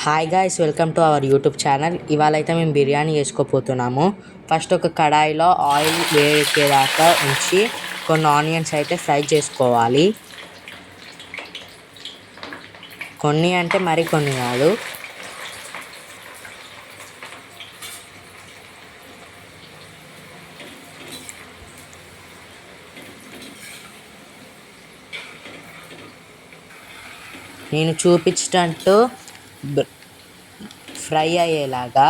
Hi guys, welcome to our YouTube channel. ఇవాళ అయితే మేము బిర్యానీ చేసుకోపోతున్నాము. ఫస్ట్ ఒక కడాయిలో ఆయిల్ వేడెక్కేదాకా ఉంచి కొన్ని ఆనియన్స్ అయితే ఫ్రై చేసుకోవాలి. కొన్ని అంటే మరి కొన్ని కాదు. నేను చూపించినట్టు ఫ్రై అయ్యేలాగా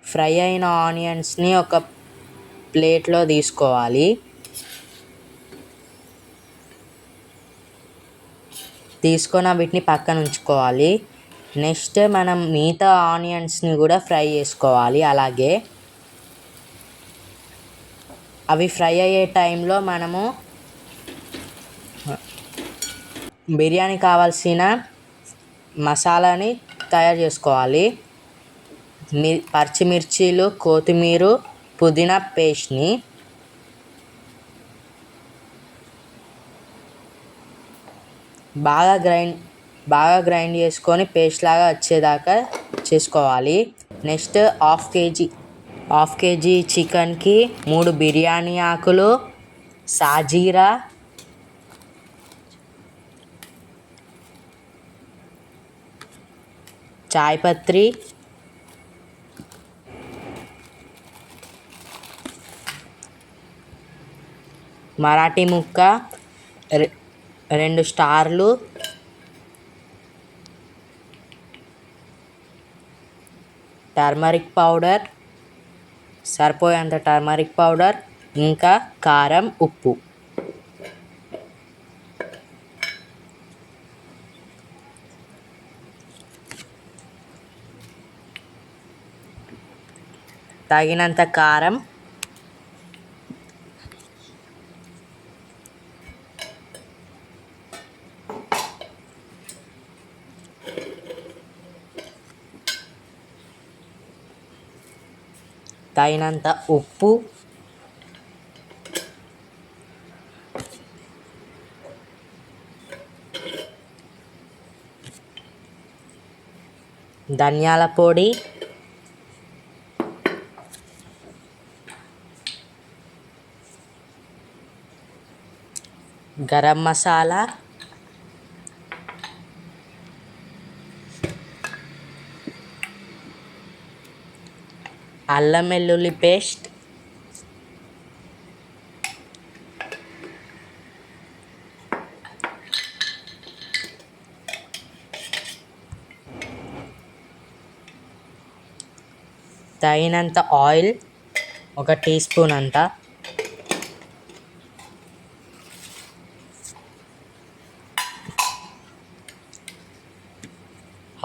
ఫ్రై అయిన ఆనియన్స్ని ఒక ప్లేట్లో తీసుకోవాలి. తీసుకొని వీటిని పక్కన ఉంచుకోవాలి. నెక్స్ట్ మనం మిగతా ఆనియన్స్ని కూడా ఫ్రై చేసుకోవాలి. అలాగే అవి ఫ్రై అయ్యే టైంలో మనము బిర్యానీ కావాల్సిన మసాలాని తయారు చేసుకోవాలి. పచ్చిమిర్చీలు, కొత్తిమీర, పుదీనా పేస్ట్ని బాగా గ్రైండ్ చేసుకొని పేస్ట్ లాగా వచ్చేదాకా చేసుకోవాలి. నెక్స్ట్ హాఫ్ కేజీ చికెన్కి 3 బిర్యానీ ఆకులు, సాజీరా, చాయ్ పత్రి, మరాఠీ ముక్క, 2 స్టార్లు, టర్మరిక్ పౌడర్, సరిపోయేంత టర్మరిక్ పౌడర్, ఇంకా కారం, ఉప్పు. తగినంత కారం, తగినంత ఉప్పు, ధనియాల పొడి, గరం మసాలా, అల్లం వెల్లుల్లి పేస్ట్, తగినంత ఆయిల్, 1 టీ స్పూన్ అంతా,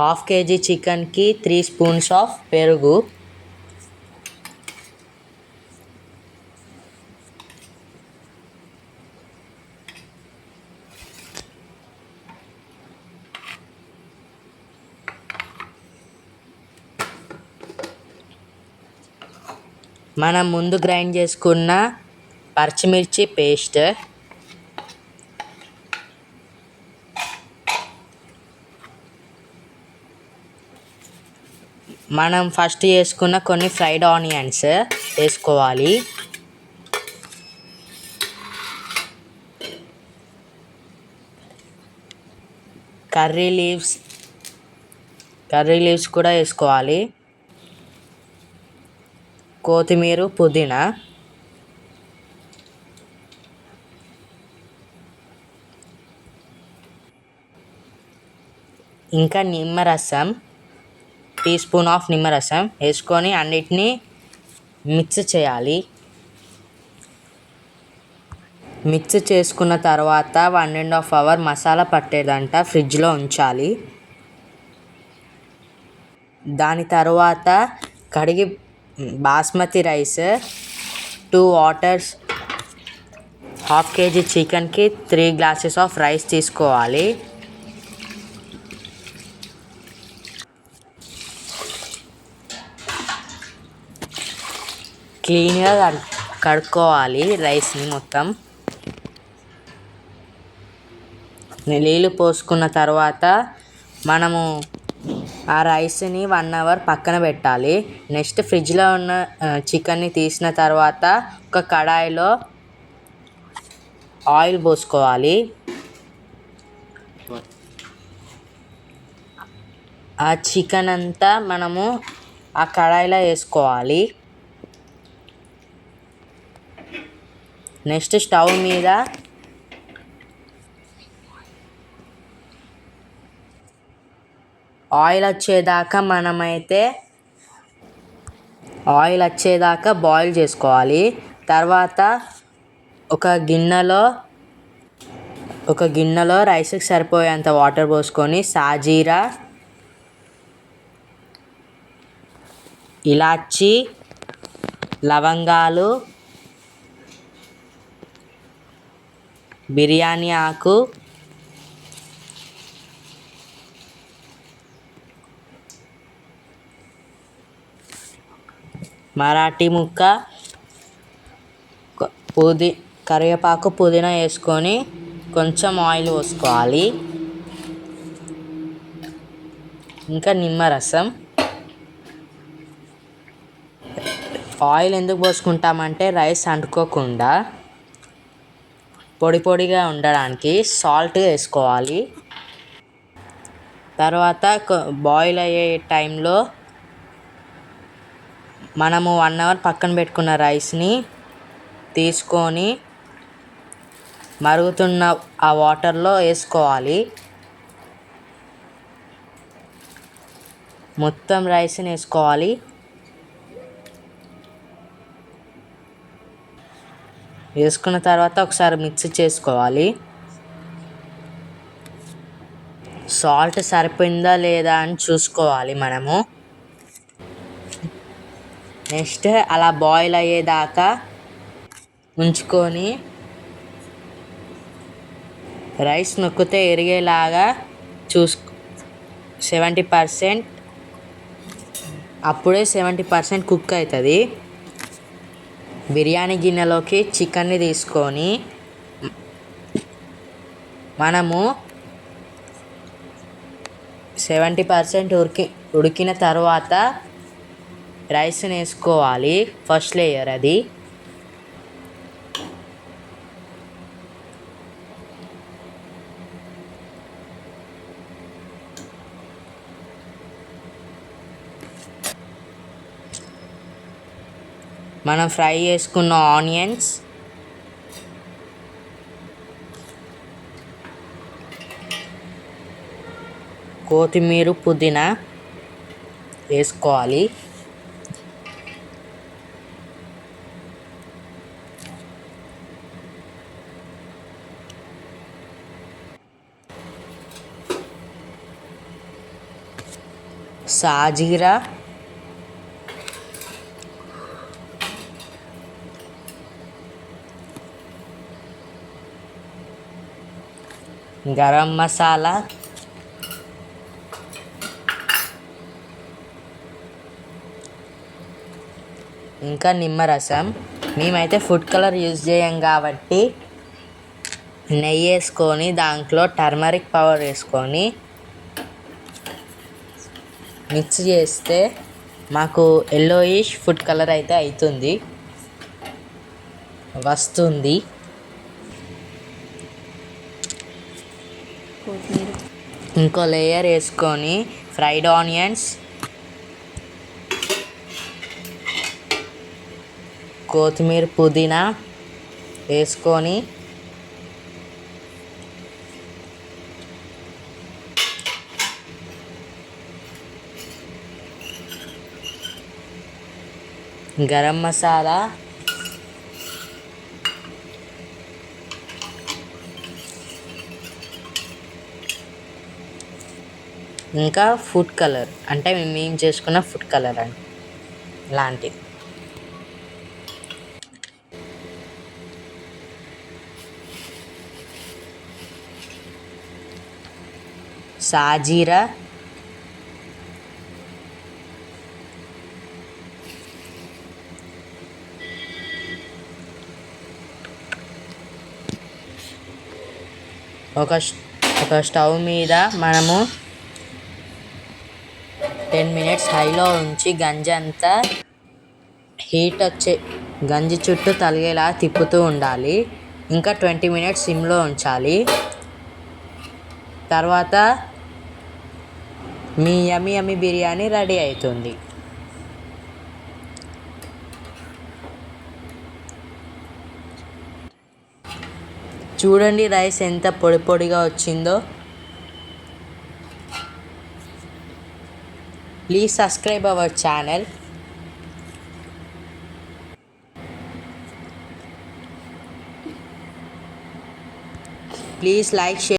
హాఫ్ కేజీ చికెన్కి 3 స్పూన్స్ ఆఫ్ పెరుగు, మనం ముందు గ్రైండ్ చేసుకున్న పచ్చిమిర్చి పేస్ట్, మనం ఫస్ట్ చేసుకున్న కొన్ని ఫ్రైడ్ ఆనియన్స్ వేసుకోవాలి. కర్రీ లీవ్స్ కూడా వేసుకోవాలి. కొత్తిమీర, పుదీనా, ఇంకా నిమ్మరసం, టీ స్పూన్ ఆఫ్ నిమ్మరసం వేసుకొని అన్నిటినీ మిక్స్ చేయాలి. మిక్స్ చేసుకున్న తర్వాత 1.5 అవర్ మసాలా పట్టేదంట ఫ్రిడ్జ్లో ఉంచాలి. దాని తర్వాత కడిగి basmati rice 2 waters, half KG చికెన్కి 3 గ్లాసెస్ ఆఫ్ రైస్ తీసుకోవాలి. క్లీన్గా కడుక్కోవాలి రైస్ని మొత్తం. నీళ్ళు పోసుకున్న తర్వాత మనము ఆ రైస్ని 1 అవర్ పక్కన పెట్టాలి. నెక్స్ట్ ఫ్రిడ్జ్లో ఉన్న చికెన్ని తీసిన తర్వాత ఒక కడాయిలో ఆయిల్ పోసుకోవాలి. ఆ చికెన్ అంతా మనము ఆ కడాయిలో వేసుకోవాలి. నెక్స్ట్ స్టవ్ మీద ఆయిల్ వచ్చేదాకా బాయిల్ చేసుకోవాలి. తర్వాత ఒక గిన్నెలో రైస్కి సరిపోయేంత వాటర్ పోసుకొని సాజీరా, ఇలాచి, లవంగాలు, బిర్యానీ ఆకు, మరాఠీ ముక్క, కరివేపాకు, పుదీనా వేసుకొని కొంచెం ఆయిల్ పోసుకోవాలి. ఇంకా నిమ్మరసం. ఆయిల్ ఎందుకు పోసుకుంటామంటే రైస్ అంటుకోకుండా పొడి పొడిగా ఉండడానికి. సాల్ట్ వేసుకోవాలి. తర్వాత బాయిల్ అయ్యే టైంలో మనము 1 అవర్ పక్కన పెట్టుకున్న రైస్ని తీసుకొని మరుగుతున్న ఆ వాటర్లో వేసుకోవాలి. మొత్తం రైస్ని వేసుకోవాలి. వేసుకున్న తర్వాత ఒకసారి మిక్స్ చేసుకోవాలి. సాల్ట్ సరిపోయిందా లేదా అని చూసుకోవాలి మనము. నెక్స్ట్ అలా బాయిల్ అయ్యేదాకా ఉంచుకొని రైస్ నొక్కితే ఎరిగేలాగా 70%, అప్పుడే 70% కుక్ అవుతుంది. బిర్యానీ గిన్నెలోకి చికెన్ని తీసుకొని మనము 70% ఉడికిన తర్వాత రైస్ని వేసుకోవాలి. ఫస్ట్ లేయర్ అది. మనం ఫ్రై చేసుకున్న ఆనియన్స్, కొత్తిమీర, పుదీనా వేసుకోవాలి. సాజీరా, గరం మసాలా, ఇంకా నిమ్మరసం. మేమైతే ఫుడ్ కలర్ యూజ్ చేయం కాబట్టి నెయ్యి వేసుకొని దాంట్లో టర్మరిక్ పౌడర్ వేసుకొని మిక్స్ చేస్తే మాకు ఎల్లోయిష్ ఫుడ్ కలర్ అయితే వస్తుంది. ఇంకో లేయర్ వేసుకొని ఫ్రైడ్ ఆనియన్స్, కొత్తిమీర, పుదీనా వేసుకొని గరం మసాలా, ఇంకా ఫుడ్ కలర్ అంటే మేము చేసుకున్న ఫుడ్ కలర్ అండి లాంటిది. సాజీరా, ఒక ఒక స్టవ్ మీద మనము 10 మినిట్స్ హైలో ఉంచి గంజి అంతా గంజి చుట్టూ తలిగేలా తిప్పుతూ ఉండాలి. ఇంకా 20 మినిట్స్ సిమ్లో ఉంచాలి. తర్వాత మీ యమ్మీ యమ్మీ బిర్యానీ రెడీ అవుతుంది. చూడండి రైస్ ఎంత పొడి పొడిగా వచ్చిందో. Please subscribe our channel. Please like, share.